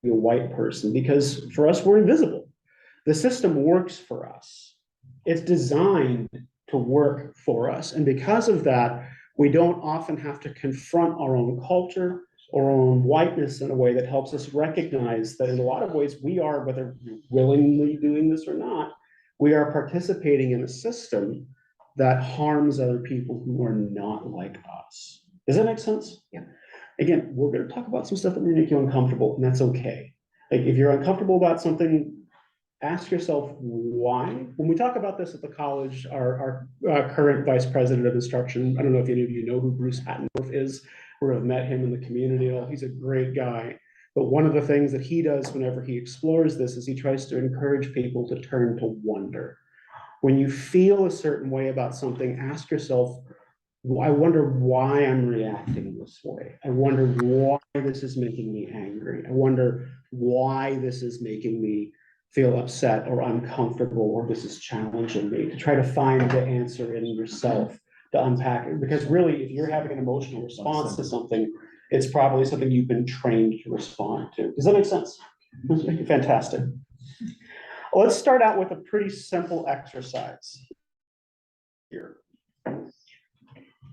be a white person, because for us, we're invisible. The system works for us. It's designed to work for us. And because of that, we don't often have to confront our own culture or our own whiteness in a way that helps us recognize that in a lot of ways we are, whether you're willingly doing this or not, we are participating in a system that harms other people who are not like us. Does that make sense? Yeah. Again, we're going to talk about some stuff that may make you uncomfortable, and that's okay. Like if you're uncomfortable about something, ask yourself why. When we talk about this at the college, our current vice president of instruction, I don't know if any of you know who Bruce Hattendorf is, or have met him in the community. He's a great guy. But one of the things that he does whenever he explores this is he tries to encourage people to turn to wonder. When you feel a certain way about something, ask yourself, I wonder why I'm reacting this way. I wonder why this is making me angry. I wonder why this is making me feel upset or uncomfortable, or this is challenging me, to try to find the answer in yourself, to unpack it. Because really, if you're having an emotional response to something, it's probably something you've been trained to respond to. Does that make sense? Fantastic. Let's start out with a pretty simple exercise here.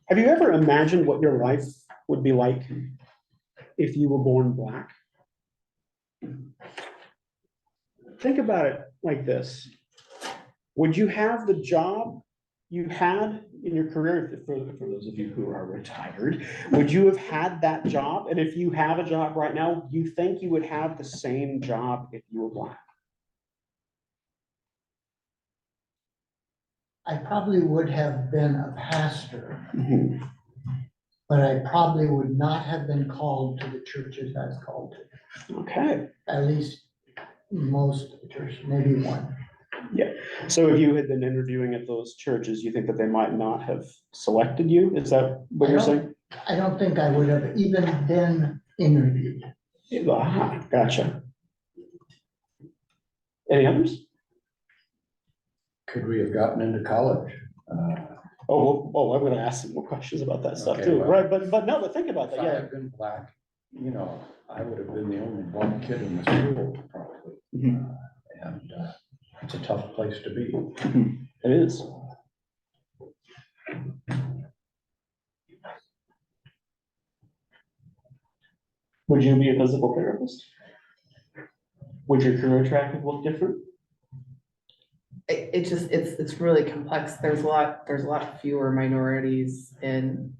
Have you ever imagined what your life would be like if you were born Black? Think about it like this. Would you have the job you had in your career? For those of you who are retired, would you have had that job? And if you have a job right now, you think you would have the same job if you were Black? I probably would have been a pastor, but I probably would not have been called to the churches I was called to. Okay. At least most of the churches, maybe one. Yeah. So if you had been interviewing at those churches, you think that they might not have selected you? Is that what you're saying? I don't think I would have even been interviewed. Gotcha. Any others? Could we have gotten into college? I'm going to ask some more questions about that stuff Okay, too, well, right? But think about that. If I Yeah. had been Black, I would have been the only Black kid in the school, probably. And it's a tough place to be. It is. Would you be a physical therapist? Would your career track have looked different? It's really complex. There's a lot fewer minorities in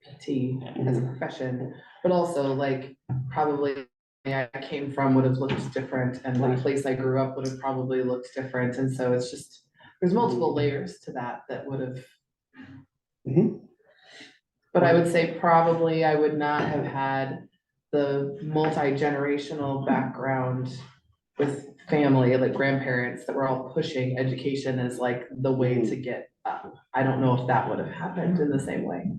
PT as a profession, but also like probably I came from would have looked different, and the place I grew up would have probably looked different. And so it's just, there's multiple layers to that would have. But I would say probably I would not have had the multi-generational background with family, like grandparents that were all pushing education as like the way to get up. I don't know if that would have happened in the same way.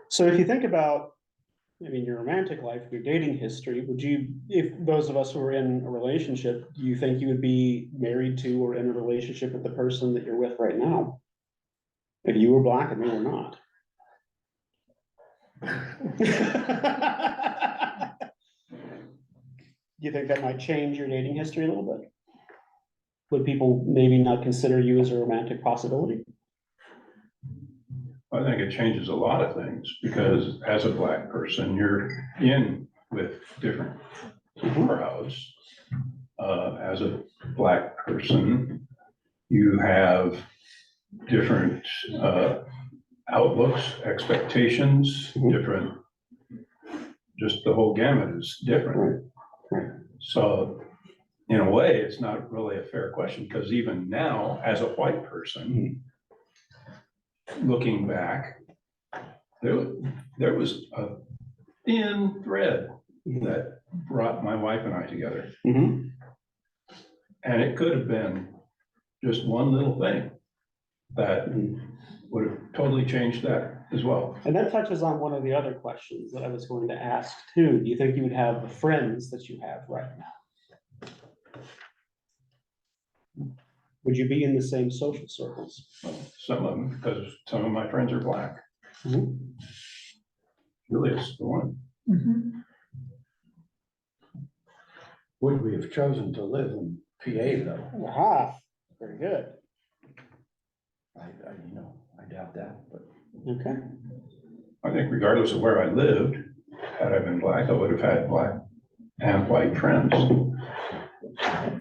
So if you think about, your romantic life, your dating history, would you, if those of us who are in a relationship, do you think you would be married to or in a relationship with the person that you're with right now? If you were Black and they were not. Do you think that might change your dating history a little bit? Would people maybe not consider you as a romantic possibility? I think it changes a lot of things, because as a Black person, you're in with different crowds. As a Black person, you have different outlooks, expectations, different, just the whole gamut is different. So in a way, it's not really a fair question, because even now, as a white person, looking back, there was a thin thread that brought my wife and I together. And it could have been just one little thing that would have totally changed that as well. And that touches on one of the other questions that I was going to ask too. Do you think you would have the friends that you have right now? Would you be in the same social circles? Some of them, because some of my friends are Black. Julia's the one. Would we have chosen to live in PA though? Ah, very good. I doubt that, but. Okay. I think regardless of where I lived, had I been black, I would have had black and white friends.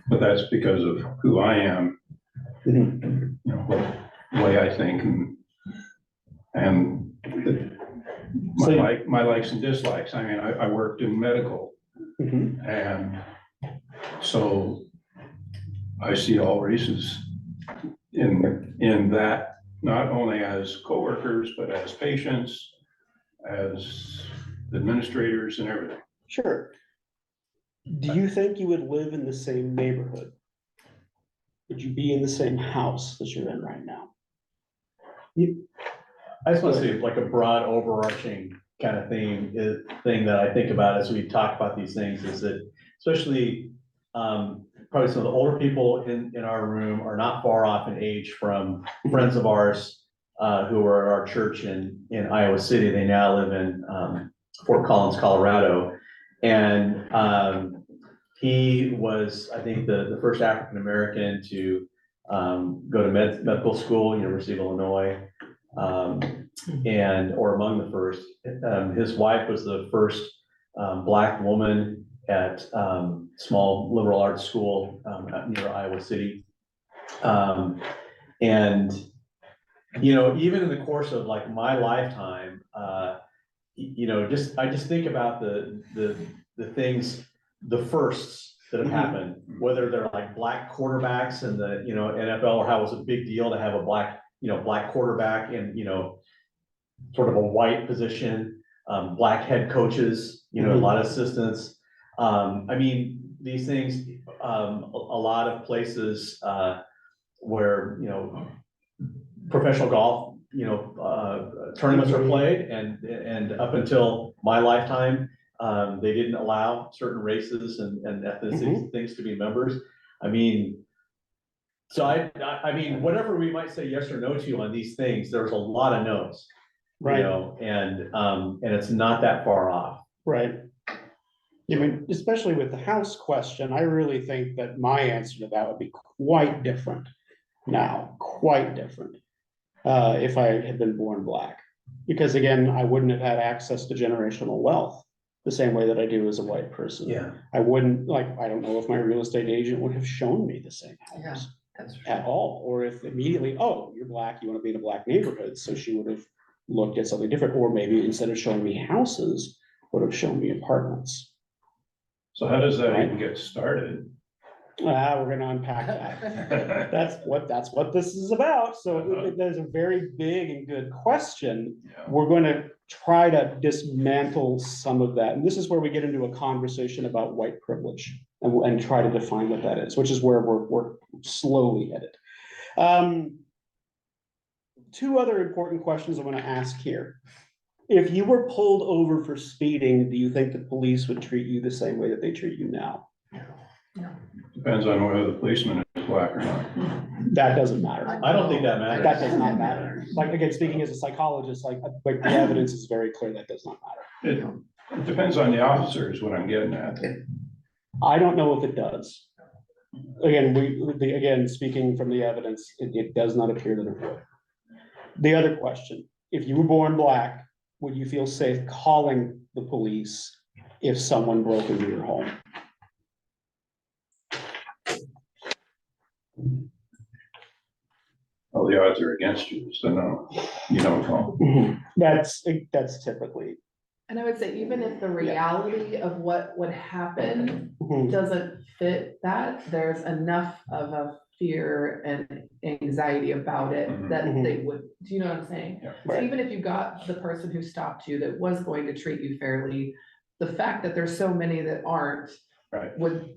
But that's because of who I am, Mhm. you know, what way I think and my likes and dislikes. I mean, I worked in medical, Mhm. and so I see all races in that, not only as coworkers, but as patients, as administrators and everything. Sure. Do you think you would live in the same neighborhood? Would you be in the same house that you're in right now? I just want to say like a broad overarching kind of thing that I think about as we talk about these things is that especially probably some of the older people in our room are not far off in age from friends of ours who were at our church in Iowa City. They now live in Fort Collins, Colorado. And he was, I think, the first African-American to go to medical school, University of Illinois. Or among the first. His wife was the first Black woman at small liberal arts school near Iowa City. And, even in the course of like my lifetime, I just think about the things, the firsts that have happened, whether they're like black quarterbacks in the, NFL, or how it was a big deal to have a black quarterback and, sort of a white position, black head coaches, a lot of assistants. I mean, these things, a lot of places where, professional golf, tournaments are played, and up until my lifetime, they didn't allow certain races and ethnicities things to be members. I mean, so I mean, whatever we might say yes or no to on these things, there's a lot of no's, Right. And it's not that far off. Right. I mean, especially with the house question, I really think that my answer to that would be quite different now, quite different. If I had been born black, because again, I wouldn't have had access to generational wealth the same way that I do as a white person. Yeah. I wouldn't, I don't know if my real estate agent would have shown me the same house That's true. at all, or if immediately, oh, you're black, you want to be in a black neighborhood, so she would have looked at something different, or maybe instead of showing me houses, would have shown me apartments. So how does that even get started? We're gonna unpack that. That's what this is about. So there's a very big and good question. Yeah. We're gonna try to dismantle some of that. And this is where we get into a conversation about white privilege and try to define what that is, which is where we're slowly headed. Two other important questions I want to ask here. If you were pulled over for speeding, do you think the police would treat you the same way that they treat you now? Depends on whether the policeman is black or not. That doesn't matter. I don't think that matters. That does not matter. Like, again, speaking as a psychologist, like the evidence is very clear that does not matter. It depends on the officer is what I'm getting at. I don't know if it does. Again, again, speaking from the evidence, it does not appear that it would. The other question, if you were born black, would you feel safe calling the police if someone broke into your home? Well, the odds are against you, so no, you don't call. That's typically. And I would say, even if the reality of what would happen Mhm. doesn't fit that, there's enough of a fear and anxiety about it that Mhm. they would, do you know what I'm saying? Yeah. So Right. even if you got the person who stopped you that was going to treat you fairly, the fact that there's so many that aren't Right. would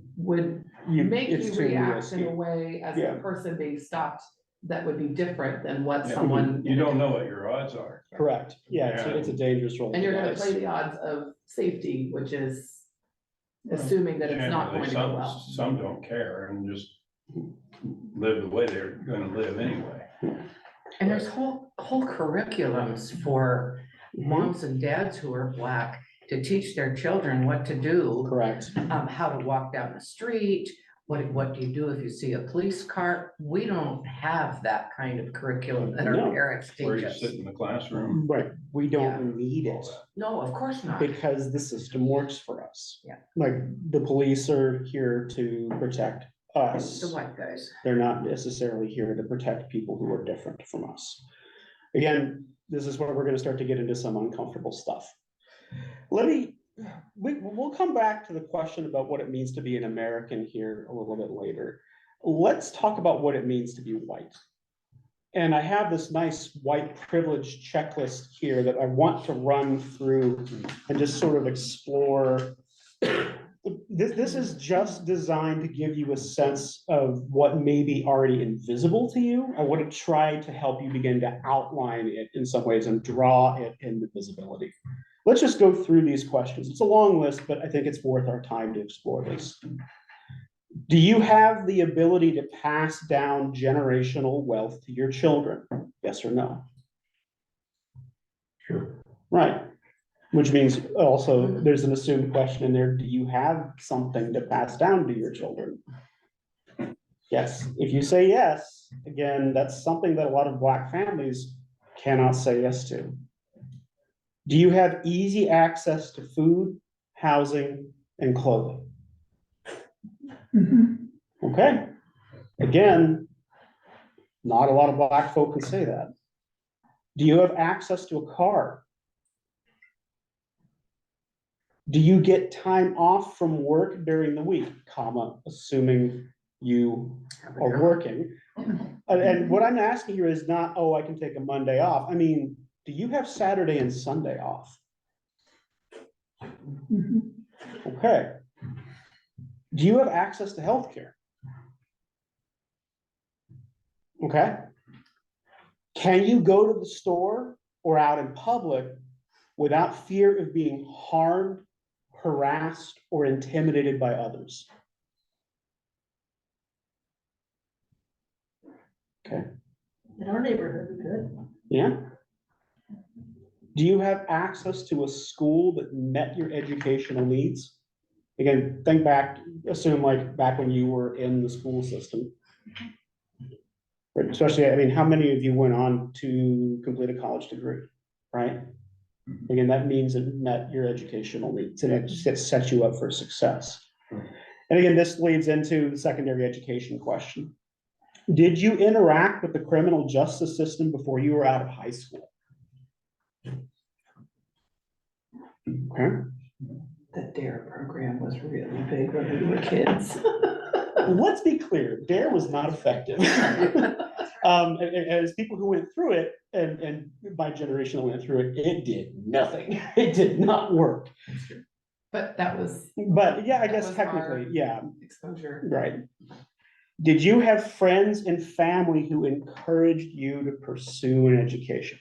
make It's you too react in risky. a way as Yeah. a person being stopped that would be different than what Yeah. someone. You don't know what your odds are. Correct. Yeah, it's a dangerous role. And you're gonna dice. play the odds of safety, which is assuming that it's not going to go well. Some don't care and just live the way they're gonna live anyway. And there's whole curriculums for moms and dads who are black. to teach their children what to do, Correct. how to walk down the street, what do you do if you see a police car? We don't have that kind of curriculum that our No. parents Where teach you us. sit in the classroom. Right, we Yeah. don't need it No, of course not. because the system works for us. Yeah. Like, the police are here to protect The us. white guys. They're not necessarily here to protect people who are different from us. Again, this is where we're gonna start to get into some uncomfortable stuff. We'll come back to the question about what it means to be an American here a little bit later. Let's talk about what it means to be white. And I have this nice white privilege checklist here that I want to run through and just sort of explore. This is just designed to give you a sense of what may be already invisible to you. I want to try to help you begin to outline it in some ways and draw it into visibility. Let's just go through these questions. It's a long list, but I think it's worth our time to explore this. Do you have the ability to pass down generational wealth to your children? Yes or no? Sure. Right. Which means also there's an assumed question in there. Do you have something to pass down to your children? Yes. If you say yes, again, that's something that a lot of Black families cannot say yes to. Do you have easy access to food, housing, and clothing? Okay. Again, not a lot of Black folk can say that. Do you have access to a car? Do you get time off from work during the week, comma, assuming you are working? And what I'm asking here is not, oh, I can take a Monday off. I mean, do you have Saturday and Sunday off? Okay. Do you have access to healthcare? Okay. Can you go to the store or out in public without fear of being harmed, harassed, or intimidated by others? Okay. In our neighborhood, we could. Yeah. Do you have access to a school that met your educational needs? Again, think back, assume like back when you were in the school system. Right, especially, I mean, how many of you went on to complete a college degree, right? Again, that means it met your educational needs and it just sets you up for success. And again, this leads into the secondary education question. Did you interact with the criminal justice system before you were out of high school? Okay. The DARE program was really big when we were kids. Let's be clear, DARE was not effective. As people who went through it, and my generation that went through it, it did nothing. It did not work. But that was But yeah, I That guess was technically, our- yeah, exposure. right. Did you have friends and family who encouraged you to pursue an education?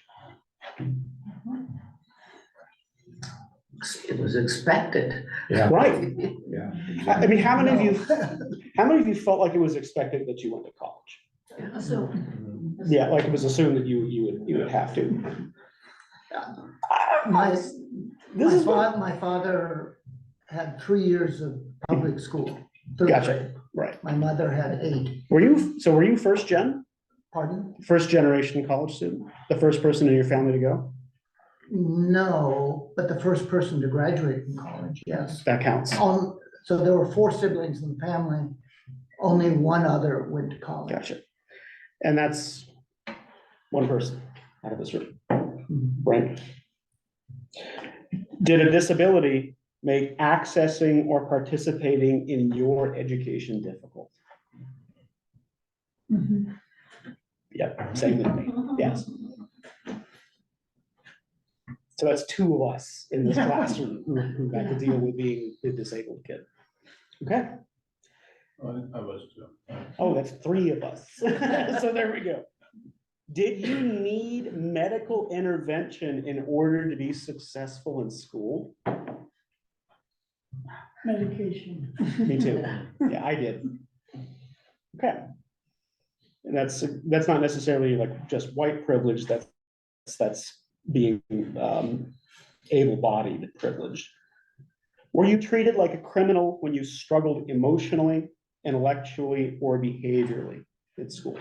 It was expected. Yeah. Right. Yeah. I mean, how many of you felt like it was expected that you went to college? So, Yeah, like it was assumed that you would have to. My, This is my father had 3 years of public school. third Gotcha. grade. Right. My mother had 8. Were you first gen, Pardon? first generation college student? The first person in your family to go? No, but the first person to graduate from college, yes. That counts. So there were 4 siblings in the family. Only one other went to college. Gotcha. And that's one person out of this room, right? Did a disability make accessing or participating in your education difficult? Yep, same with me, yes. So that's 2 of us in this classroom who got to deal with being the disabled kid. Okay, I was too. oh, that's 3 of us. So there we go. Did you need medical intervention in order to be successful in school? medication. Me too. Yeah, I did. Okay. And that's not necessarily like just white privilege, that's being able-bodied privileged. Were you treated like a criminal when you struggled emotionally, intellectually, or behaviorally at school?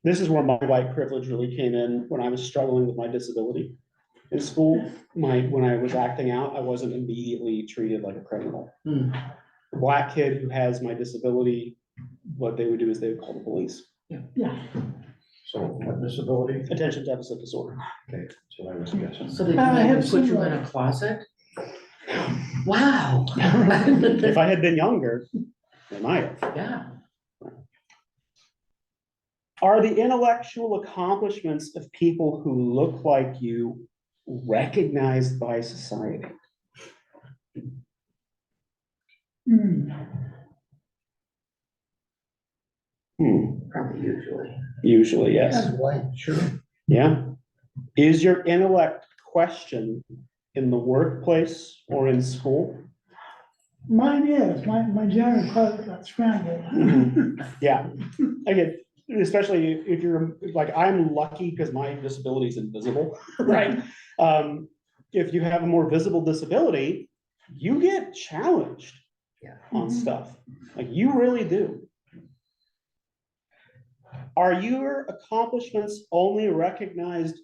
This is where my white privilege really came in when I was struggling with my disability. In school, when I was acting out, I wasn't immediately treated like a criminal. Hmm. The black kid who has my disability, what they would do is they would call the police. Yeah. So what disability? Attention deficit disorder. Okay, so I was guessing. So they I even have put you similar- in a closet? Wow. If I had been younger, they might have. Yeah. Are the intellectual accomplishments of people who look like you recognized by society? Hmm. Probably usually. Usually, yes. As white, sure. Yeah. Is your intellect questioned in the workplace or in school? Mine is, my general credit got scrambled. Yeah. Again, especially if you're like, I'm lucky because my disability is invisible, right? If you have a more visible disability, you get challenged Yeah. on stuff. Like you really do. Are your accomplishments only recognized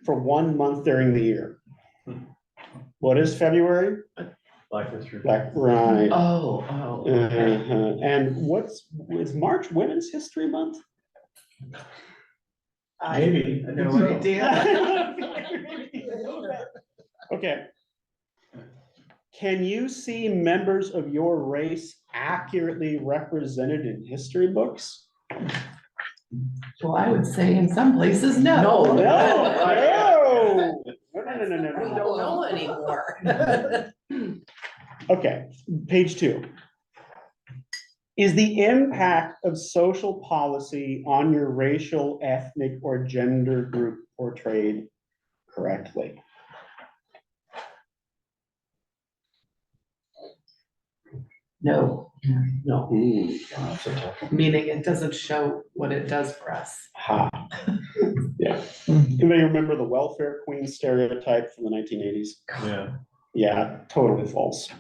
for 1 month during the year? What is February? Black History. Black, right. Oh, okay. And is March Women's History Month? Maybe. No idea. Okay. Can you see members of your race accurately represented in history books? Well, I would say in some places, no. No. No. We don't know anymore. Okay, page 2. Is the impact of social policy on your racial, ethnic, or gender group portrayed correctly? No, No. That's a tough one. meaning it doesn't show what it does for us. Ha. Yeah. Anybody remember the welfare queen stereotype from the 1980s? Yeah. Yeah, totally false.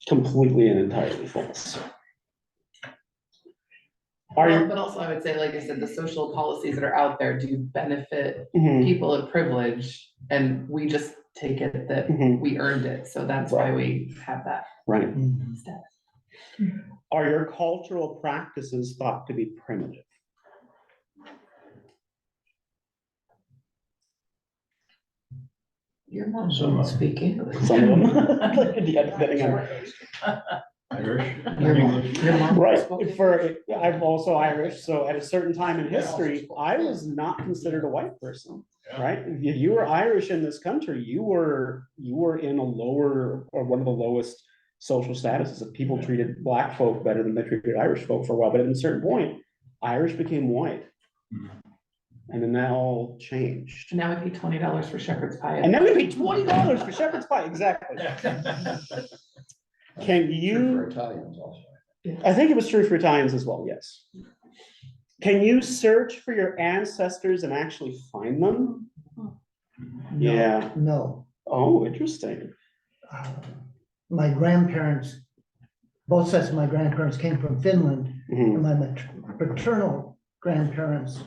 Completely and entirely false. Are you? But also I would say, like I said, the social policies that are out there do benefit Mhm, people of privilege, and we just take it that mhm, we earned it, so that's why we have that right. status. Are your cultural practices thought to be primitive? Your mom Some doesn't of speak English. Some of them. Yeah, depending on. Irish, Your mom, English. your mom Right, spoke for, I'm also Irish, so at a certain time in history, I was not considered a white person, right? If you were Irish in this country, you were in a lower, or one of the lowest social statuses. If people treated black folk better than they treated Irish folk for a while, but at a certain point, Irish became white. And then that all changed. Now we pay $20 for shepherd's pie. And then we pay $20 for shepherd's pie, exactly. Can True you? for Italians also. I think it was true for Italians as well, yes. Can you search for your ancestors and actually find them? Yeah. No. Oh, interesting. My grandparents, both sets of my grandparents came from Finland, Mhm. and my paternal grandparents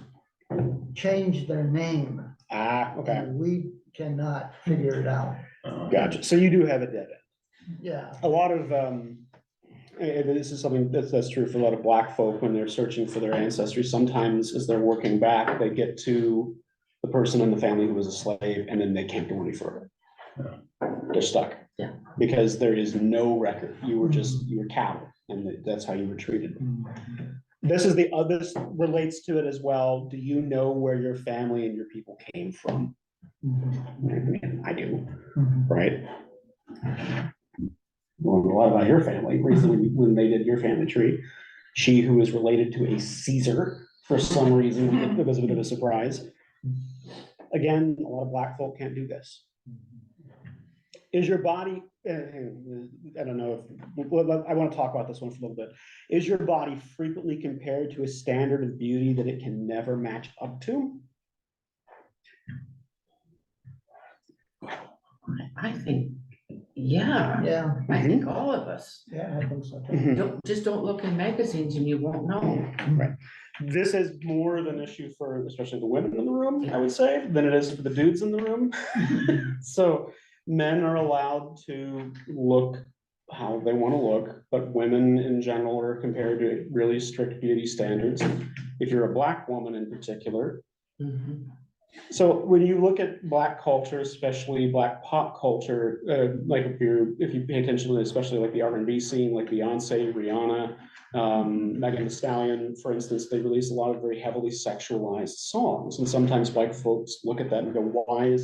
changed their name, Ah, okay, and we cannot figure it out. gotcha. So you do have a dead end. Yeah. A lot of, this is something that's true for a lot of black folk when they're searching for their ancestry. Sometimes as they're working back, they get to the person in the family who was a slave, and then they can't go any further. They're stuck. Yeah. Because there is no record. You were cattle, and that's how you were treated. This relates to it as well. Do you know where your family and your people came from? I do, right? Learned a lot about your family recently when they did your family tree. She who is related to a Caesar for some reason, it was a bit of a surprise. Again, a lot of black folk can't do this. Is your body, I don't know if, I want to talk about this one for a little bit. Is your body frequently compared to a standard of beauty that it can never match up to? I think, yeah, Yeah, I think all of us. yeah, I think so. too. Mhm. Just don't look in magazines and you won't know. Right. This is more of an issue for especially the women in the room, I would say, than it is for the dudes in the room. So men are allowed to look how they want to look, but women in general are compared to really strict beauty standards. If you're a black woman in particular, Mhm. so when you look at black culture, especially black pop culture, like if you pay attention to especially like the R&B scene, like Beyonce, Rihanna, Megan Thee Stallion, for instance, they release a lot of very heavily sexualized songs, and sometimes white folks look at that and go, why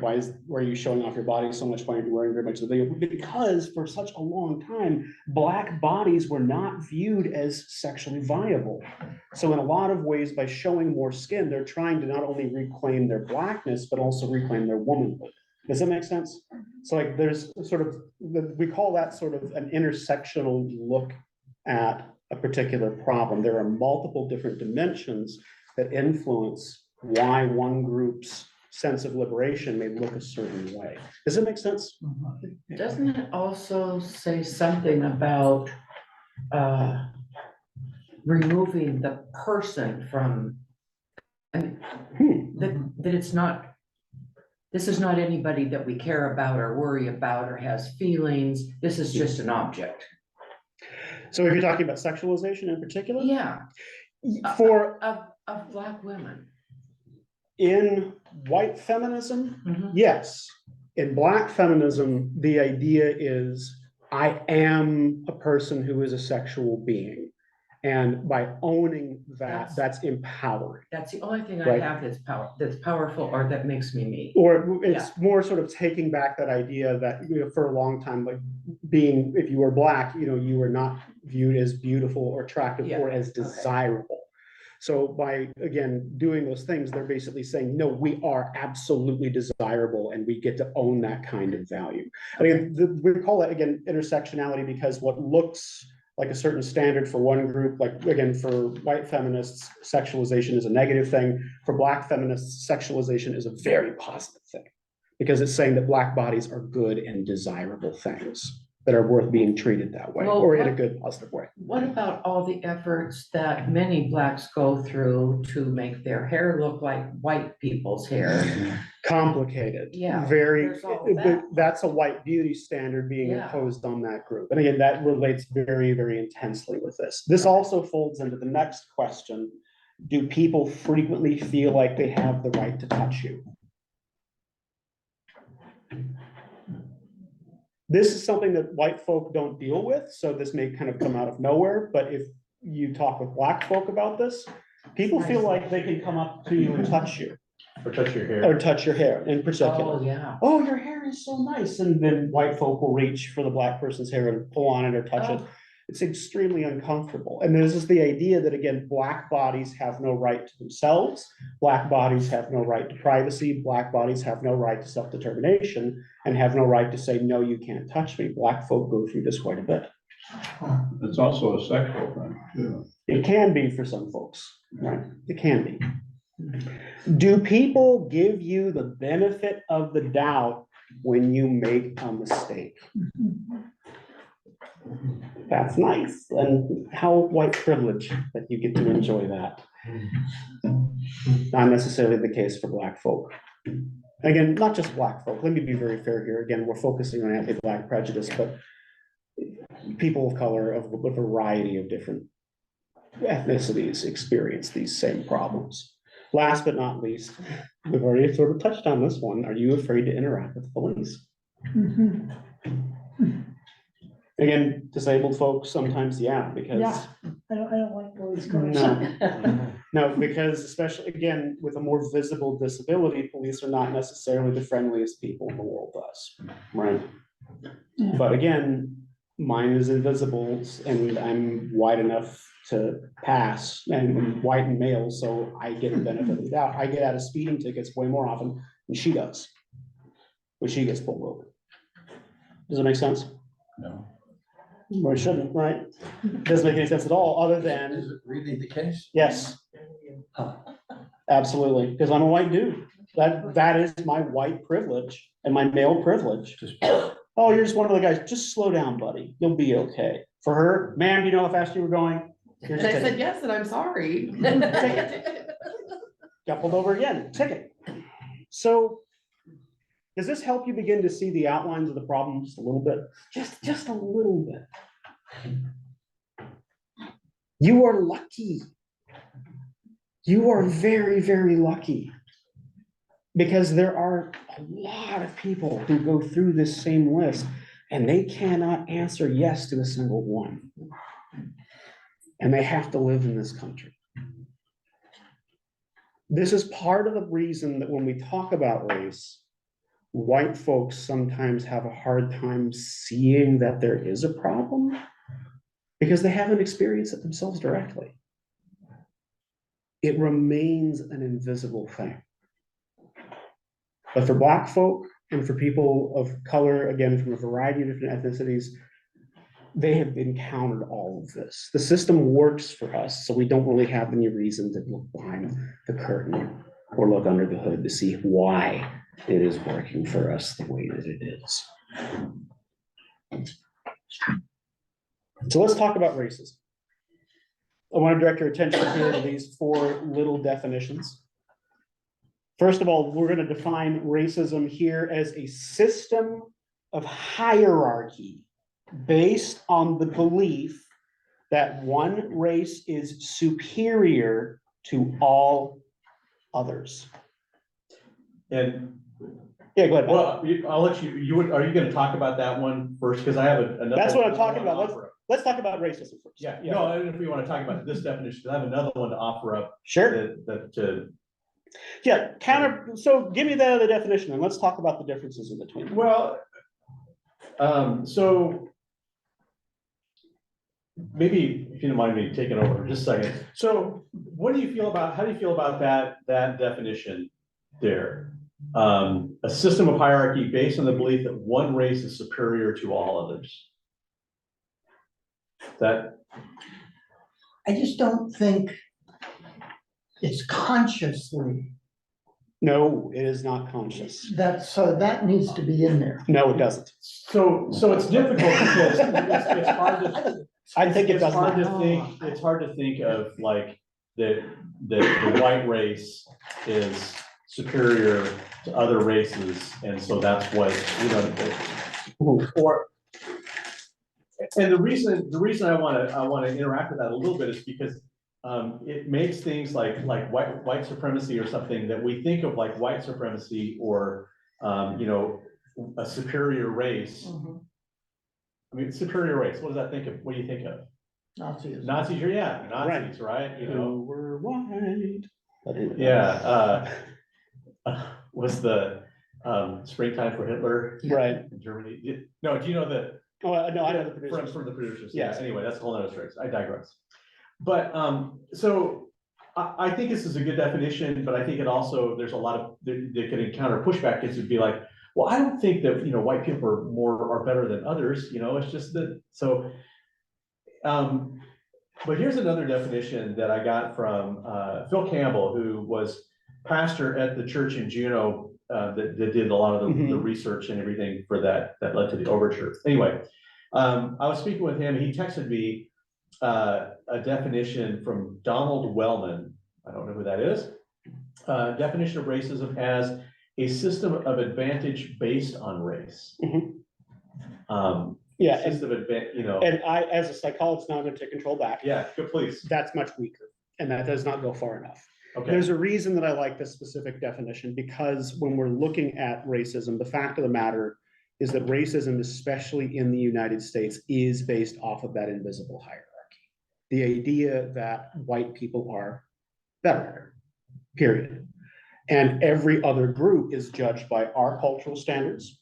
are you showing off your body so much? Why aren't you wearing very much of the video? Because for such a long time, black bodies were not viewed as sexually viable. So in a lot of ways, by showing more skin, they're trying to not only reclaim their blackness, but also reclaim their womanhood. Does that make sense? So like there's sort of, we call that sort of an intersectional look at a particular problem. There are multiple different dimensions that influence why one group's sense of liberation may look a certain way. Does it make sense? Doesn't it also say something about removing the person from, I mean, that it's not, this is not anybody that we care about or worry about or has feelings. This is just an object. So if you're talking about sexualization in particular? Yeah, For of black women. in white feminism, Mhm. yes. In black feminism, the idea is I am a person who is a sexual being. And by owning that, that's empowering. That's the only thing I Right. have that's powerful or that makes me me. Or it's more sort of taking back that idea that, for a long time, like being, if you were black, you were not viewed as beautiful or attractive Yeah. or as desirable. So by, again, doing those things, they're basically saying, no, we are absolutely desirable and we get to own that kind of value. I mean, we call it, again, intersectionality, because what looks like a certain standard for one group, like, again, for white feminists, sexualization is a negative thing. For black feminists, sexualization is a very positive thing, because it's saying that black bodies are good and desirable things that are worth being treated that way, Well, or in a good, positive way. What about all the efforts that many blacks go through to make their hair look like white people's hair? Complicated. Yeah, Very, there's all that. that's a white beauty standard being Yeah. imposed on that group. And again, that relates very, very intensely with this. This also folds into the next question. Do people frequently feel like they have the right to touch you? This is something that white folk don't deal with, so this may kind of come out of nowhere, but if you talk with black folk about this, people feel like they can come up to you and touch you. Or touch your hair. Or touch your hair in particular. Oh, yeah. Oh, your hair is so nice. And then white folk will reach for the black person's hair and pull on it or touch it. Oh. It's extremely uncomfortable. And this is the idea that, again, black bodies have no right to themselves. Black bodies have no right to privacy. Black bodies have no right to self-determination and have no right to say, no, you can't touch me. Black folk go through this quite a bit. It's also a sexual thing, too. It can be for some folks, right? It can be. Do people give you the benefit of the doubt when you make a mistake? That's nice. And how white privilege that you get to enjoy that. Not necessarily the case for black folk. Again, not just black folk. Let me be very fair here. Again, we're focusing on anti-black prejudice, but people of color of a variety of different ethnicities experience these same problems. Last but not least, we've already sort of touched on this one. Are you afraid to interact with police? Mhm. Again, disabled folks, sometimes, yeah, because. Yeah. I don't like police cars. No, no, because especially, again, with a more visible disability, police are not necessarily the friendliest people in the world to us, right? Yeah. But again, mine is invisible and I'm wide enough to pass, and I'm white and male, so I get the benefit of the doubt. I get out of speeding tickets way more often than she does when she gets pulled over. Does it make sense? No. Well, it shouldn't, right? Doesn't make any sense at all, other than, Is it really the case? yes, Huh. absolutely, because I'm a white dude. That is my white privilege and my male privilege. Oh, you're just one of the guys, just slow down, buddy, you'll be okay. For her, ma'am, do you know how fast you were going? Here's And a I said, ticket. yes, and I'm sorry. Got pulled over again, ticket. So does this help you begin to see the outlines of the problem just a little bit? Just a little bit. You are lucky. You are very, very lucky. Because there are a lot of people who go through this same list and they cannot answer yes to a single one. And they have to live in this country. This is part of the reason that when we talk about race, white folks sometimes have a hard time seeing that there is a problem because they haven't experienced it themselves directly. It remains an invisible thing. But for Black folk and for people of color, again, from a variety of different ethnicities, they have encountered all of this. The system works for us, so we don't really have any reason to look behind the curtain or look under the hood to see why it is working for us the way that it is. So let's talk about racism. I want to direct your attention here to these four little definitions. First of all, we're going to define racism here as a system of hierarchy based on the belief that one race is superior to all others. And, Yeah, go ahead. well, I'll let you, are you gonna talk about that one first? Because I have another. That's what I'm talking one to about. offer up. Let's talk about racism first. Yeah, no, I don't know if we want to talk about this definition, because I have another one to offer up. Sure. That, So give me the other definition and let's talk about the differences in between them. well, so maybe if you don't mind me taking over for just a second. So how do you feel about that definition there? A system of hierarchy based on the belief that one race is superior to all others. That, I just don't think it's consciously, No, it is not conscious. so that needs to be in there. No, it doesn't. so it's difficult because it's hard to. I think it does hard not. to think, it's hard to think of like the white race is superior to other races, and so that's what, you know, or. And the reason I wanna interact with that a little bit is because it makes things like white supremacy or something that we think of like white supremacy or you know, a superior race. I mean, superior race, what do you think of? Nazis. Nazis, Nazis, right? You know, We're white. yeah, was the Springtime for Hitler Right. in Germany? No, do you know the? Oh, no, I know the producers. From the producers, Yes. yeah, anyway, that's a whole other story, I digress. But, so, I think this is a good definition, but I think it also, there's a lot of, that could encounter pushback, kids would be like, well, I don't think that, you know, white people are better than others, you know, it's just that, so. But here's another definition that I got from, Phil Campbell, who was pastor at the church in Juneau, that did a lot of the research and everything for that led to the overture. Anyway, I was speaking with him, and he texted me a definition from Donald Wellman. I don't know who that is. Definition of racism as a system of advantage based on race. Yeah, System of you know. and I, as a psychologist, now I'm gonna take control back. Yeah, good, please. That's much weaker, and that does not go far enough. Okay. There's a reason that I like this specific definition, because when we're looking at racism, the fact of the matter is that racism, especially in the United States, is based off of that invisible hierarchy. The idea that white people are better, period. And every other group is judged by our cultural standards,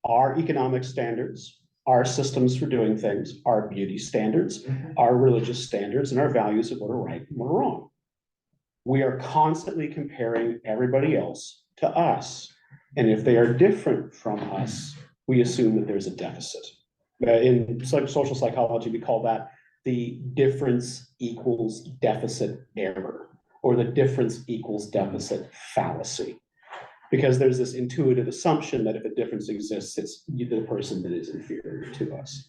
our economic standards, our systems for doing things, our beauty standards, our religious standards, and our values of what are right and what are wrong. We are constantly comparing everybody else to us. And if they are different from us, we assume that there's a deficit. In social psychology, we call that the difference equals deficit error, or the difference equals deficit fallacy. Because there's this intuitive assumption that if a difference exists, it's the person that is inferior to us.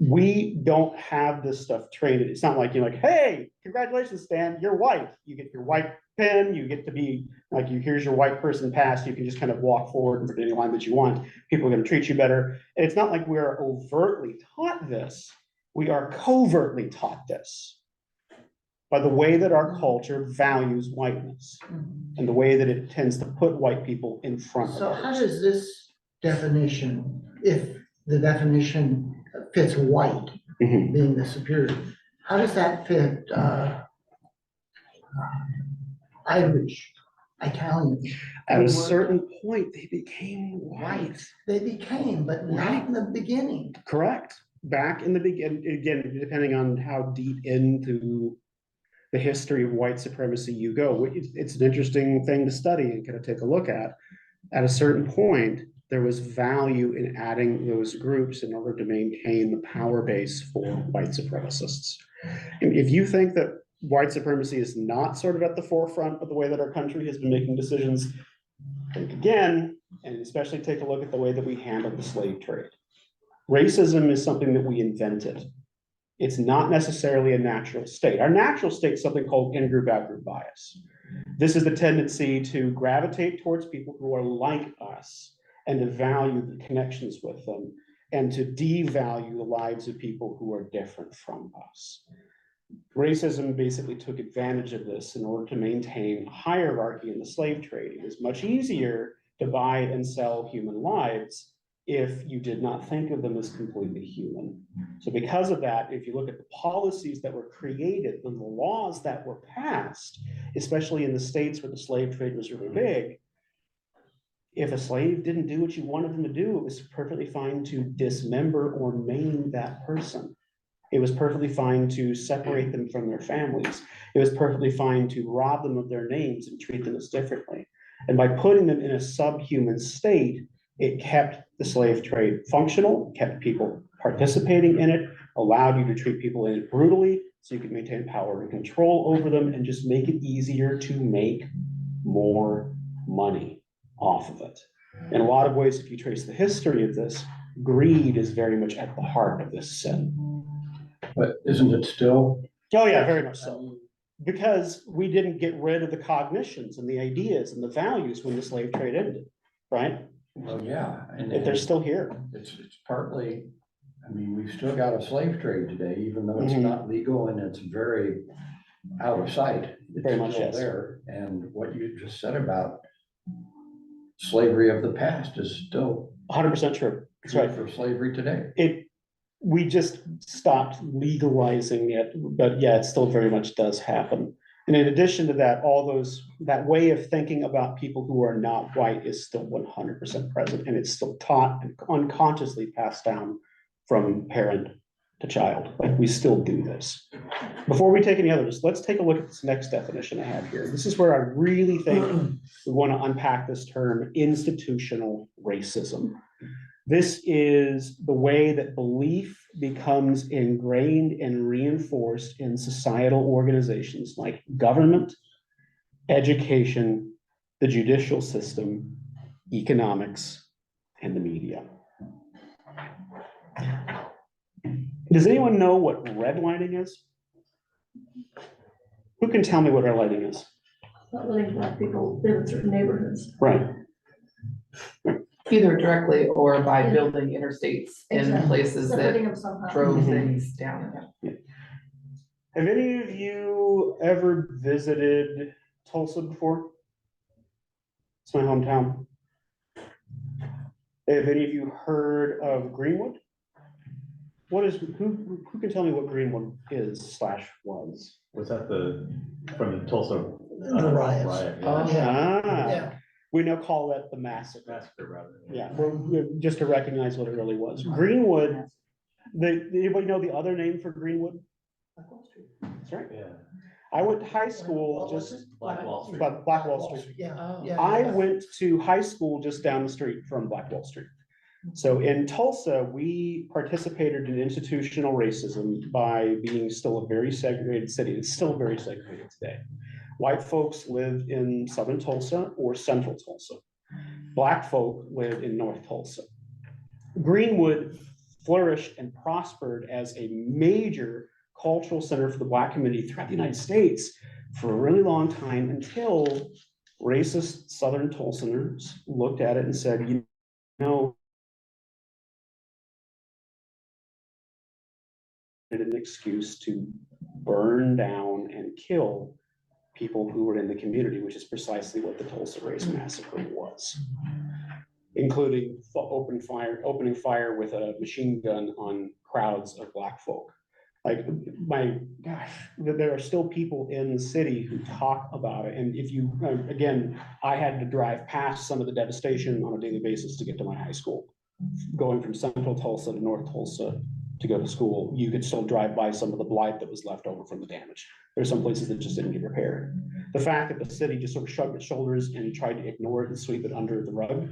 We don't have this stuff trained. It's not like you're like, hey, congratulations, Stan, you're white. You get your white pen, you get to be like, here's your white person pass. You can just kind of walk forward and put any line that you want. People are going to treat you better. And it's not like we're overtly taught this. We are covertly taught this by the way that our culture values whiteness and the way that it tends to put white people in front of So how others. does this definition, if the definition fits white Mhm. being the superior, how does that fit Irish, Italian? At a certain point, they became white. They became, but not in the beginning. Correct. Back in the beginning, again, depending on how deep into the history of white supremacy you go, it's an interesting thing to study and kind of take a look at. At a certain point, there was value in adding those groups in order to maintain the power base for white supremacists. And if you think that white supremacy is not sort of at the forefront of the way that our country has been making decisions, think again, and especially take a look at the way that we handled the slave trade. Racism is something that we invented. It's not necessarily a natural state. Our natural state is something called in-group, out-group bias. This is the tendency to gravitate towards people who are like us and to value the connections with them and to devalue the lives of people who are different from us. Racism basically took advantage of this in order to maintain hierarchy in the slave trade. It was much easier to buy and sell human lives if you did not think of them as completely human. So because of that, if you look at the policies that were created and the laws that were passed, especially in the states where the slave trade was really big, if a slave didn't do what you wanted them to do, it was perfectly fine to dismember or maim that person. It was perfectly fine to separate them from their families. It was perfectly fine to rob them of their names and treat them as differently. And by putting them in a subhuman state, it kept the slave trade functional, kept people participating in it, allowed you to treat people in it brutally so you could maintain power and control over them and just make it easier to make more money off of it. In a lot of ways, if you trace the history of this, greed is very much at the heart of this sin. But isn't it still? Oh yeah, very much so. Because we didn't get rid of the cognitions and the ideas and the values when the slave trade ended, right? Well, yeah, and They're still here. it's partly, I mean, we've still got a slave trade today, even though it's Mhm. not legal and it's very out of sight. It's Very much, still yes. there. And what you just said about slavery of the past is still 100% true. That's true right. for slavery today. We just stopped legalizing it, but yeah, it still very much does happen. And in addition to that, that way of thinking about people who are not white is still 100% present, and it's still taught and unconsciously passed down from parent to child. Like, we still do this. Before we take any others, let's take a look at this next definition I have here. This is where I really think we want to unpack this term, institutional racism. This is the way that belief becomes ingrained and reinforced in societal organizations like government, education, the judicial system, economics, and the media. Does anyone know what redlining is? Who can tell me what redlining is? Not letting black people live in certain neighborhoods. Right. Either directly or by building interstates in Exactly. places that Separating them somehow. drove Mhm. things down. Have any of you ever visited Tulsa before? It's my hometown. Have any of you heard of Greenwood? Who can tell me what Greenwood is / was? Was that from the Tulsa? The riots. riot, Oh. yeah. Yeah. We now call that the massacre. Massacre, rather. Yeah, just to recognize what it really was. Greenwood, anybody know the other name for Greenwood? That's right. Yeah. I went to high school just Black Wall Street. about Black Wall Street. Yeah, Oh. yeah. I yeah. went to high school just down the street from Black Wall Street. So in Tulsa, we participated in institutional racism by being still a very segregated city. It's still very segregated today. White folks live in southern Tulsa or central Tulsa. Black folk live in North Tulsa. Greenwood flourished and prospered as a major cultural center for the Black community throughout the United States for a really long time until racist Southern Tulsaners looked at it and said, you know, an excuse to burn down and kill people who were in the community, which is precisely what the Tulsa Race Massacre was, including opening fire with a machine gun on crowds of Black folk. Like, my gosh, there are still people in the city who talk about it. And if you, again, I had to drive past some of the devastation on a daily basis to get to my high school. Going from central Tulsa to North Tulsa to go to school, you could still drive by some of the blight that was left over from the damage. There's some places that just didn't get repaired. The fact that the city just sort of shrugged its shoulders and tried to ignore it and sweep it under the rug.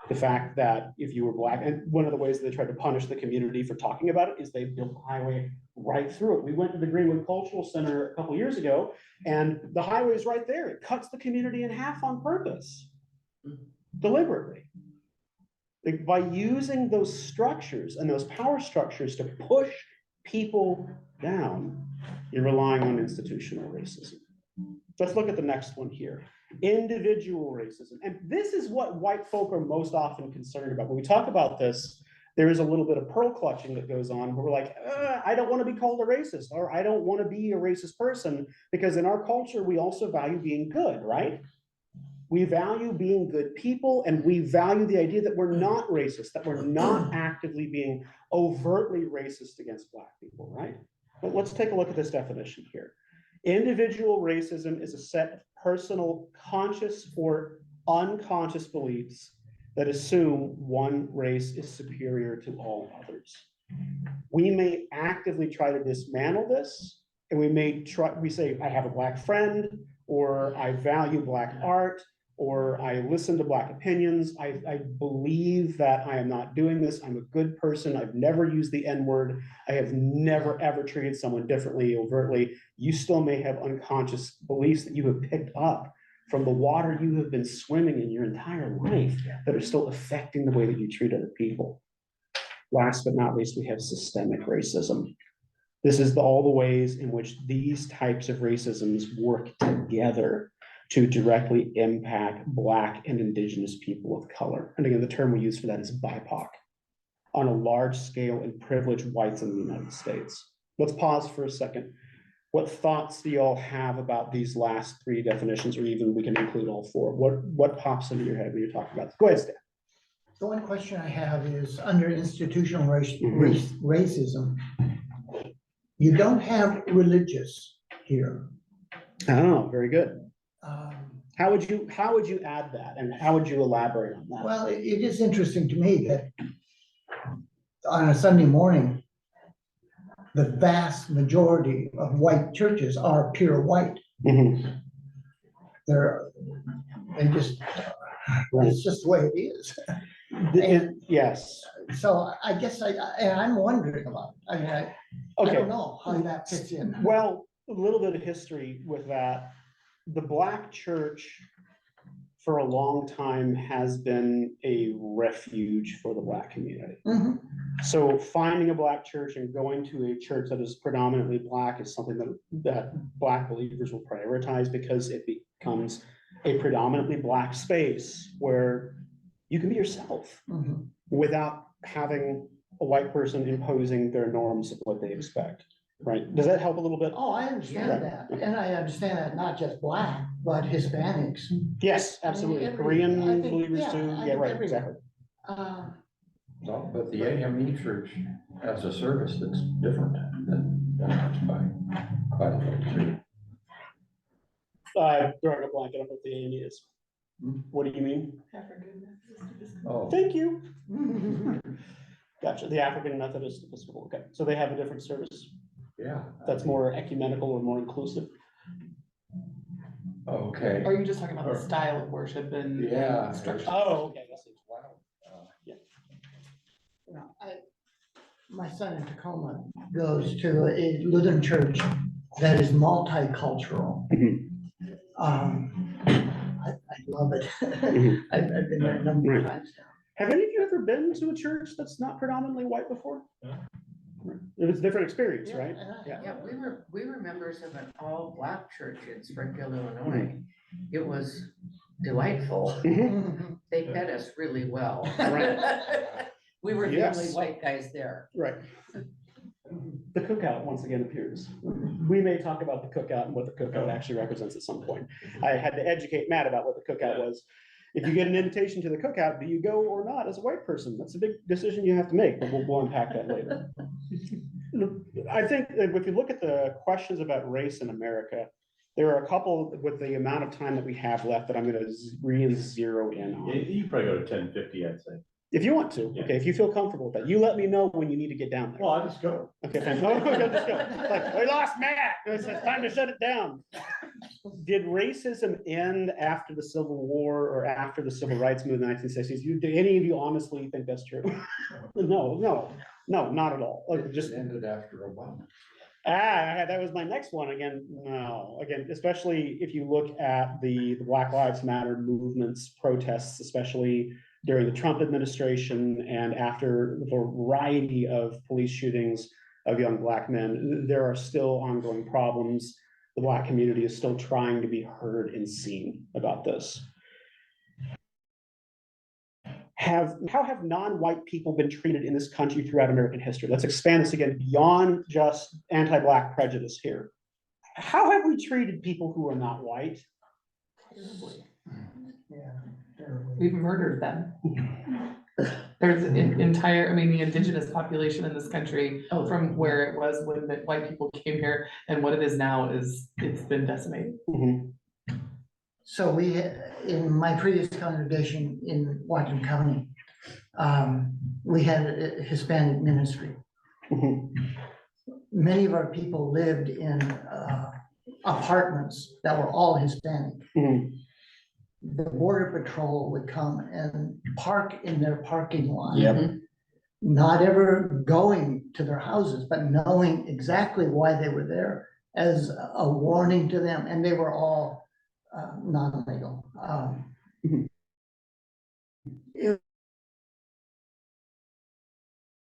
The fact that if you were Black, and one of the ways they tried to punish the community for talking about it is they built a highway right through it. We went to the Greenwood Cultural Center a couple years ago, and the highway is right there. It cuts the community in half on purpose, deliberately. Like, by using those structures and those power structures to push people down, you're relying on institutional racism. Let's look at the next one here. Individual racism. And this is what white folk are most often concerned about. When we talk about this, there is a little bit of pearl clutching that goes on where we're like, I don't want to be called a racist, or I don't want to be a racist person, because in our culture, we also value being good, right? We value being good people, and we value the idea that we're not racist, that we're not actively being overtly racist against Black people, right? But let's take a look at this definition here. Individual racism is a set of personal, conscious or unconscious beliefs that assume one race is superior to all others. We may actively try to dismantle this, and we say, I have a Black friend, or I value Black art, or I listen to Black opinions. I believe that I am not doing this. I'm a good person. I've never used the N-word. I have never, ever treated someone differently, overtly. You still may have unconscious beliefs that you have picked up from the water you have been swimming in your entire life that are still affecting the way that you treat other people. Last but not least, we have systemic racism. This is all the ways in which these types of racisms work together to directly impact Black and Indigenous people of color. And again, the term we use for that is BIPOC, on a large scale in privileged whites in the United States. Let's pause for a second. What thoughts do you all have about these last three definitions, or even we can include all four? What pops into your head when you're talking about this? Go ahead, Stan. The one question I have is, under institutional racism, you don't have religious here. Oh, very good. Um, How would you add that, and how would you elaborate on that? Well, it is interesting to me that on a Sunday morning, the vast majority of white churches are pure white. Mhm. They just, it's just the way it is. Yes. So I guess I'm wondering about it. I mean, I Okay. don't know how that fits in. Well, a little bit of history with that. The Black church for a long time has been a refuge for the Black community. Mhm. So finding a Black church and going to a church that is predominantly Black is something that Black believers will prioritize, because it becomes a predominantly Black space where you can be yourself Mhm. without having a white person imposing their norms of what they expect. Right? Does that help a little bit? Oh, I understand that. And I understand that not just Black, but Hispanics. Yes, absolutely. Every- Korean I think- believers yeah, too. I Yeah, think right, everyone. exactly. No, but the AME church has a service that's different than ours by quite a bit too. Drawing a blank, I don't know what the AME is. What do you mean? Oh, Thank you. Gotcha. The African Methodist Episcopal. Okay, so they have a different service yeah. that's more ecumenical or more inclusive. Okay. Are you just talking about the style of worship and Yeah. structure? Oh, okay. That's it. Wow. You know, my son in Tacoma goes to a Lutheran church that is multicultural. Mhm. I love it. Mhm. I've been there a number of Right. times now. Have any of you ever been to a church that's not predominantly white before? It was a different experience, right? Yeah. Yeah, we were members of an all-black church in Springfield, Illinois. It was delightful. Mhm. They fed us really well. We were the only Yes. white guys there. Right. The cookout once again appears. We may talk about the cookout and what the cookout actually represents at some point. I had to educate Matt about what the cookout was. If you get an invitation to the cookout, do you go or not as a white person? That's a big decision you have to make, but we'll unpack that later. I think that if you look at the questions about race in America, there are a couple with the amount of time that we have left that I'm gonna really zero in on. You probably go to 10:50, I'd say. If you want to, okay, if you feel comfortable with that, you let me know when you need to get down there. Well, I'll just go. Okay, fine. Oh, okay, let's go. Like, we lost Matt. It's time to shut it down. Did racism end after the Civil War or after the Civil Rights Movement in the 1960s? Do any of you honestly think that's true? No, not at all. Like, just ended after Obama. that was my next one. Again, no, again, especially if you look at the Black Lives Matter movements, protests, especially during the Trump administration and after the variety of police shootings of young Black men, there are still ongoing problems. The Black community is still trying to be heard and seen about this. How have non-white people been treated in this country throughout American history? Let's expand this again beyond just anti-Black prejudice here. How have we treated people who are not white? Yeah, terribly. We've murdered them. There's an entire, I mean, the indigenous population in this country, from where it was when the white people came here and what it is now it's been decimated. Mhm. So we, in my previous congregation in Whatcom County, we had a Hispanic ministry. Mhm. Many of our people lived in apartments that were all Hispanic. Mhm. The border patrol would come and park in their parking lot. Yep. Not ever going to their houses, but knowing exactly why they were there as a warning to them, and they were all non-legal.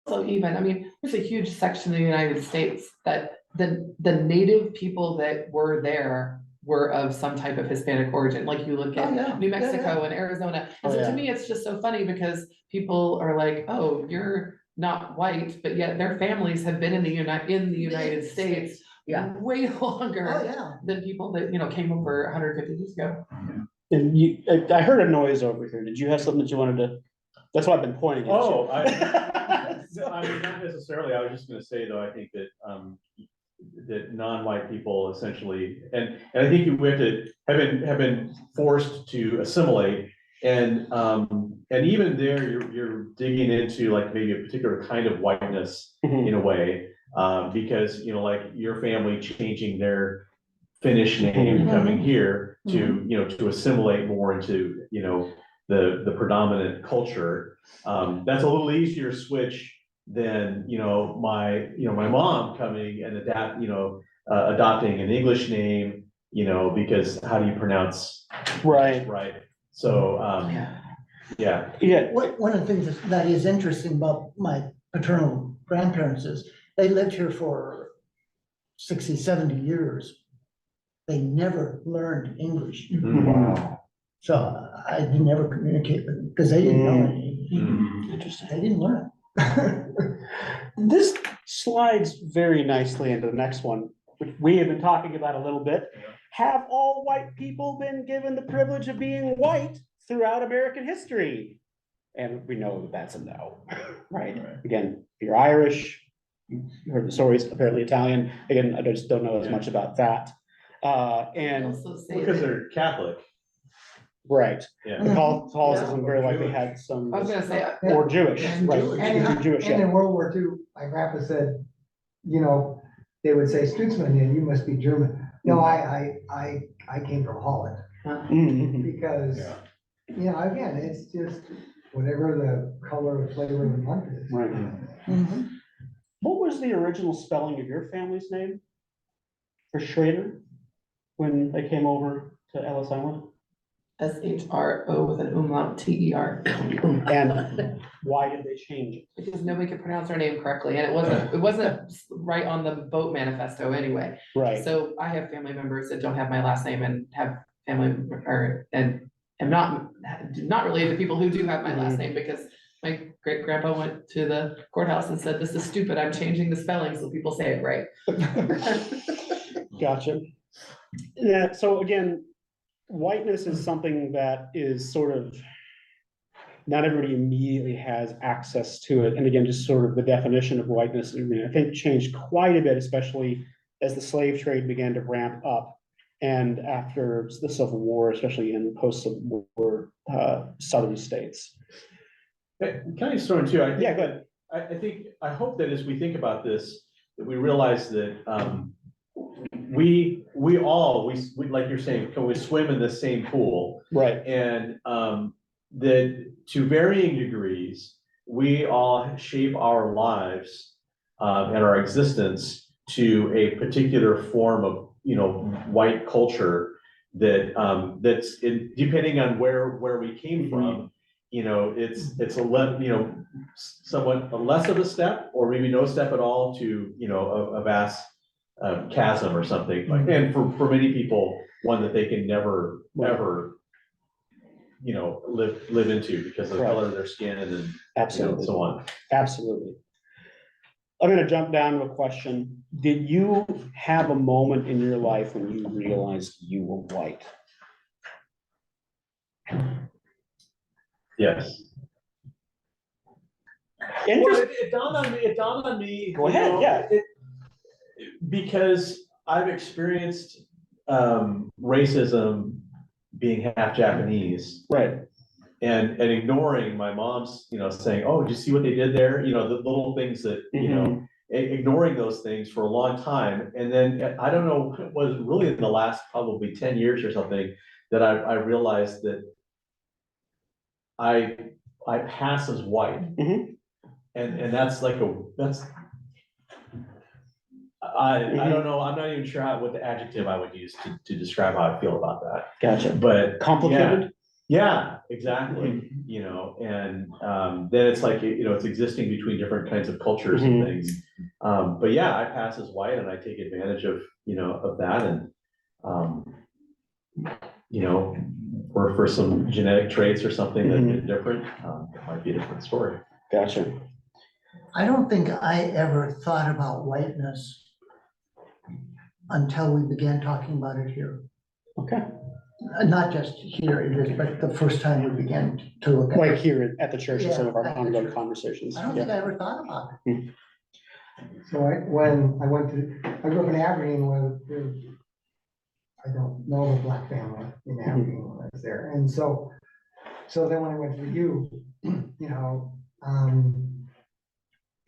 So even, I mean, there's a huge section of the United States that the native people that were there were of some type of Hispanic origin, like you look Oh, yeah. at New Yeah, Mexico and Arizona. And Oh, so yeah. to me, it's just so funny because people are like, oh, you're not white, but yet their families have been in the United States Yeah. way Oh, longer yeah. than people that, came over 150 years ago. And I heard a noise over here. Did you have something that you wanted to? That's why I've been pointing at you. Oh, I mean, not necessarily. I was just gonna say, though, I think that, that non-white people essentially, and I think we have been forced to assimilate. And even there, you're digging into like maybe a particular kind of whiteness in a way, because, like your family changing their Finnish name coming here to assimilate more into, the predominant culture. That's a little easier switch than, my mom coming and adopting an English name, because how do you pronounce? Right. Right. So, yeah. One of the things that is interesting about my paternal grandparents is they lived here for 60, 70 years. They never learned English. Wow. So I did never communicate with them because they didn't know any. Interesting. They didn't learn. This slides very nicely into the next one, which we have been talking about a little bit. Have all white people been given the privilege of being white throughout American history? And we know that that's a no, right? Again, if you're Irish, you heard the stories, apparently Italian. Again, I just don't know as much about that. And Also say Because that- they're Catholic. right, Yeah. the Catholicism very likely had some, I was gonna say, or Jewish, And right? Jewish. And Jewish, and yeah. in World War II, my grandpa said, they would say, Stutzman, you must be German. No, I came from Holland Mhm. because, again, it's just whatever the color or flavor of the month is. Right. Mhm. What was the original spelling of your family's name? For Schrader, when they came over? to Ellis Island? SHRO with an umlaut, TER. And why did they change it? Because nobody could pronounce our name correctly, and it wasn't right on the boat manifesto anyway. Right, So I have family members that don't have my last name and have family, or, and am not related to people who do have my last name, because my great grandpa went to the courthouse and said, this is stupid, I'm changing the spelling so people say it right. gotcha. Yeah, so again, whiteness is something that is sort of, not everybody immediately has access to it. And again, just sort of the definition of whiteness, I mean, I think changed quite a bit, especially as the slave trade began to ramp up. And after the Civil War, especially in post-Civil War southern states. Can I just throw in too? Yeah, go ahead. I hope that as we think about this, that we realize that we all, like you're saying, can we swim in the same pool? Right. And that to varying degrees, we all shape our lives and our existence to a particular form of, white culture that that's depending on where we came from. It's somewhat less of a step, or maybe no step at all, to a vast chasm or something. And for many people, one that they can never ever live into because of the color of their skin and Absolutely. so on. Absolutely. I'm gonna jump down to a question. Did you have a moment in your life when you realized you were white? Yes. Interesting. It dawned on me. Go ahead, yeah. Because I've experienced racism being half Japanese. Right. And ignoring my mom's, saying, oh, did you see what they did there? The little things that, ignoring those things for a long time. And then I don't know, it was really in the last probably 10 years or something that I realized that I pass as white. And that's like I don't know, I'm not even sure what the adjective I would use to describe how I feel about that. Gotcha. But complicated? Yeah, exactly. And then it's like, it's existing between different kinds of cultures and things. But yeah, I pass as white and I take advantage of, of that. And, or for some genetic traits or something that is different, it might be a different story. Gotcha. I don't think I ever thought about whiteness until we began talking about it here. Okay. Not just here, it is, but the first time we began to look at Like it. here at the church in some of our Yeah, at the ongoing church. conversations. I don't think I ever thought about it. So when I grew up in Aberdeen, where I don't know the black family in Aberdeen when I was there. And so then when I went to the U,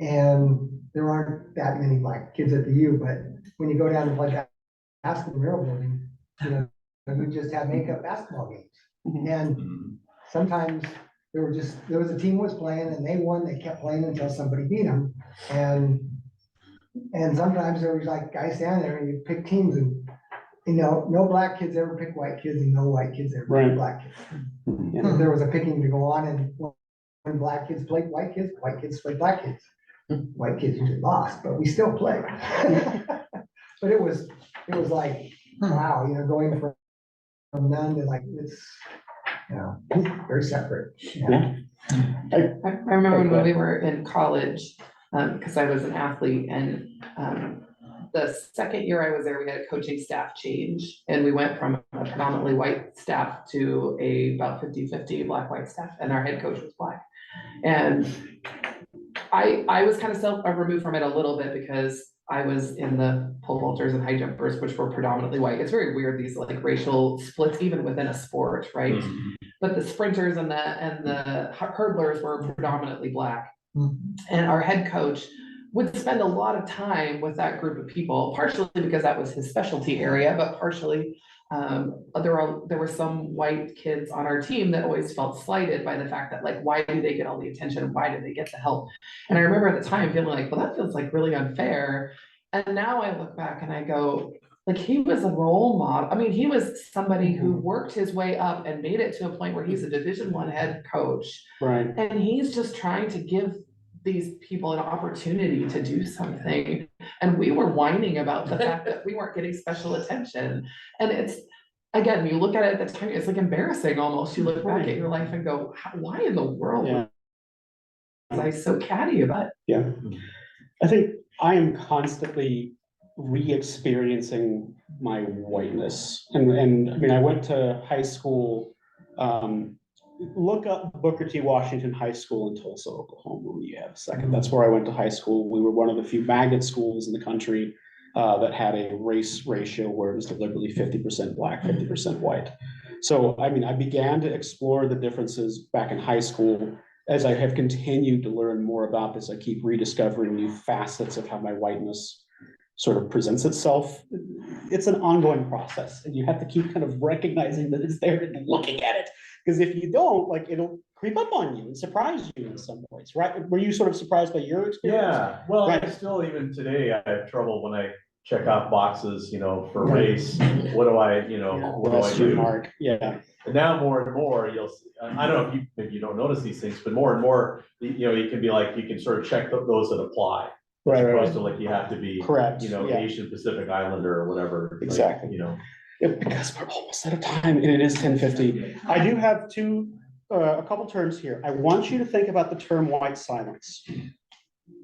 and there aren't that many black kids at the U, but when you go down to play basketball in the Merrill building, we just have makeup basketball games. And sometimes there was a team was playing and they won, they kept playing until somebody beat them. And sometimes there was like guys standing there and you pick teams and, no black kids ever pick white kids and no white kids ever pick black kids. And there was a picking to go on, and when black kids played white kids played black kids. White kids usually lost, but we still played. But it was like, wow, going from none to like, it's, very separate. Yeah. I remember when we were in college, because I was an athlete, and the second year I was there, we had a coaching staff change, and we went from a predominantly white staff to about 50-50 black-white staff, and our head coach was black. And I was kind of removed from it a little bit because I was in the pole vaulters and high jumpers, which were predominantly white. It's very weird, these like racial splits, even within a sport, right? But the sprinters and the hurdlers were predominantly black. And our head coach would spend a lot of time with that group of people, partially because that was his specialty area, but partially there were some white kids on our team that always felt slighted by the fact that, like, why do they get all the attention? Why do they get the help? And I remember at the time feeling like, well, that feels like really unfair. And now I look back and I go, Like, he was a role model. I mean, he was somebody who worked his way up and made it to a point where he's a Division I head coach. Right. And he's just trying to give these people an opportunity to do something. And we were whining about the fact that we weren't getting special attention. And it's, again, you look at it at the time, it's like embarrassing almost. You look back at your life and go, why in the world Yeah. was I so catty about it? Yeah. I think I am constantly re-experiencing my whiteness. And I mean, I went to high school, look up Booker T. Washington High School in Tulsa, Oklahoma, when you have a second. That's where I went to high school. We were one of the few magnet schools in the country that had a race ratio where it was deliberately 50% black, 50% white. So, I mean, I began to explore the differences back in high school. As I have continued to learn more about this, I keep rediscovering new facets of how my whiteness sort of presents itself. It's an ongoing process, and you have to keep kind of recognizing that it's there and looking at it. Because if you don't, like, it'll creep up on you and surprise you in some ways, right? Were you sort of surprised by your experience? Yeah, well, Right. I still, even today, I have trouble when I check off boxes, for Right. race. What do I, Yeah, what do I that's your do? mark. Yeah. And now more and more, I don't know if maybe you don't notice these things, but more and more, you can be like, you can sort of check those that apply. As Right, opposed right. to like, you have to be, Correct. Yeah. Asian Pacific Islander or whatever. like, Exactly. Yeah, because we're almost out of time and it is 10:50. I do have a couple terms here. I want you to think about the term white silence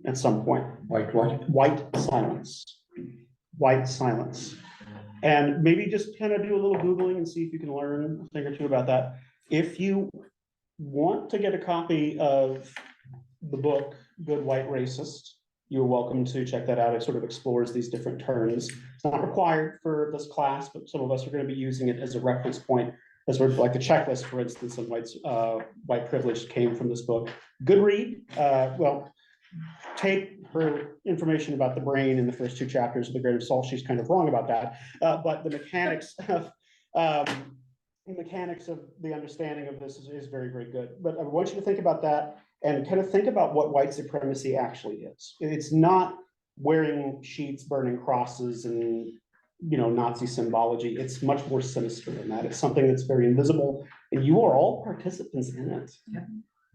at some point. White what? White silence. White silence. And maybe just kind of do a little Googling and see if you can learn a thing or two about that. If you want to get a copy of the book, Good White Racist, you're welcome to check that out. It sort of explores these different terms. It's not required for this class, but some of us are going to be using it as a reference point, as sort of like a checklist, for instance, of white privilege came from this book. Good read. Well, take her information about the brain in the first 2 chapters of The Grain of Salt. She's kind of wrong about that. But the mechanics of the understanding of this is very, very good. But I want you to think about that and kind of think about what white supremacy actually is. It's not wearing sheets, burning crosses, and Nazi symbology. It's much more sinister than that. It's something that's very invisible, and you are all participants in it. Yeah.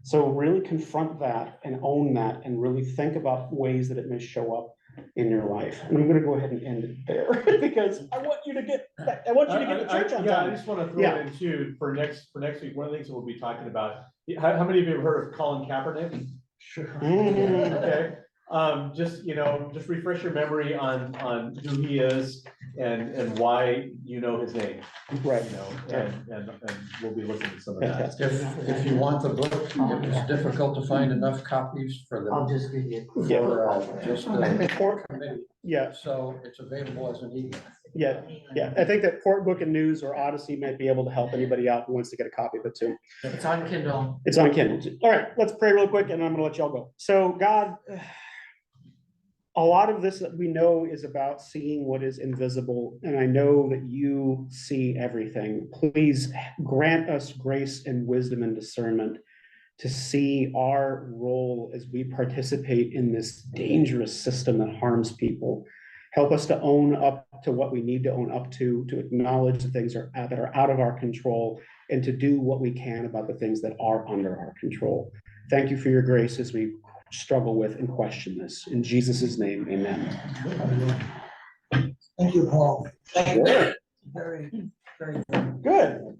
So really confront that and own that, and really think about ways that it may show up in your life. And I'm going to go ahead and end it there because I want you to get the church on Yeah, I time. just want to throw it in too for next week. One of the things that we'll be talking about. How many of you have heard of Colin Kaepernick? Sure. Okay. Just refresh your memory on who he is and why his name. Right. And we'll be looking at some of that. Fantastic. If you want the book, it was difficult to find enough copies for I'll the, just read it. for just the Port- committee. Yeah, So it's available as an ebook. yeah. I think that Port Book and News or Odyssey might be able to help anybody out who wants to get a copy of it too. It's on Kindle. It's on Kindle too. All right, let's pray real quick and I'm gonna let y'all go. So God, a lot of this that we know is about seeing what is invisible, and I know that you see everything. Please grant us grace and wisdom and discernment to see our role as we participate in this dangerous system that harms people. Help us to own up to what we need to own up to acknowledge the things that are out of our control, and to do what we can about the things that are under our control. Thank you for your grace as we struggle with and question this. In Jesus' name, amen. Thank you, Paul. Sure. Very, very Good.